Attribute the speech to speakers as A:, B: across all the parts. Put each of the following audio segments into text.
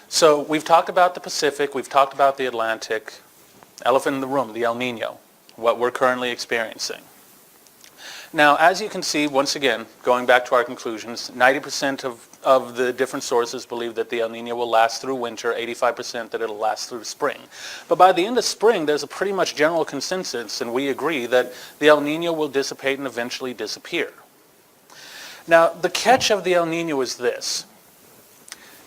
A: So we've talked about the Pacific, we've talked about the Atlantic, elephant in the room, the El Nino, what we're currently experiencing. Now, as you can see, once again, going back to our conclusions, 90% of the different sources believe that the El Nino will last through winter, 85% that it'll last through spring. But by the end of spring, there's a pretty much general consensus, and we agree that the El Nino will dissipate and eventually disappear. Now, the catch of the El Nino is this.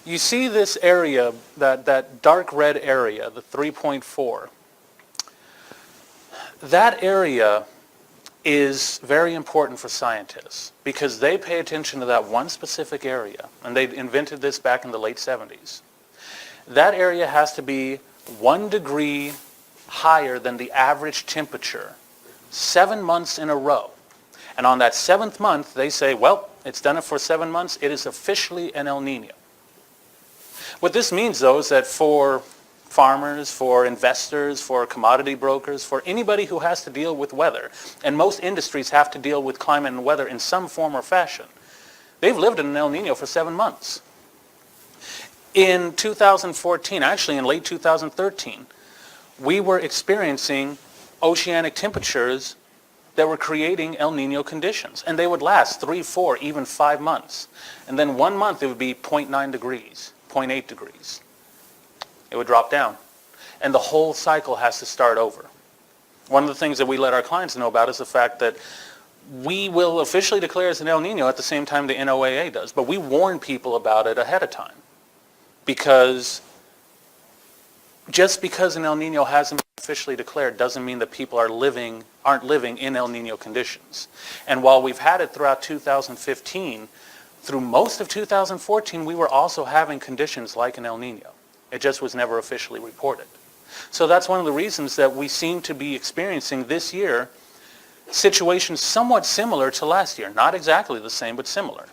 A: You see this area, that dark red area, the 3.4. That area is very important for scientists because they pay attention to that one specific area, and they invented this back in the late 70s. That area has to be 1 degree higher than the average temperature 7 months in a row. And on that 7th month, they say, well, it's done it for 7 months. It is officially an El Nino. What this means, though, is that for farmers, for investors, for commodity brokers, for anybody who has to deal with weather, and most industries have to deal with climate and weather in some form or fashion, they've lived in an El Nino for 7 months. In 2014, actually in late 2013, we were experiencing oceanic temperatures that were creating El Nino conditions, and they would last 3, 4, even 5 months. And then 1 month it would be 0.9 degrees, 0.8 degrees. It would drop down. And the whole cycle has to start over. One of the things that we let our clients know about is the fact that we will officially declare as an El Nino at the same time the NOAA does, but we warn people about it ahead of time. Because just because an El Nino hasn't been officially declared doesn't mean that people aren't living in El Nino conditions. And while we've had it throughout 2015, through most of 2014, we were also having conditions like an El Nino. It just was never officially reported. So that's one of the reasons that we seem to be experiencing this year situations somewhat similar to last year. Not exactly the same, but similar.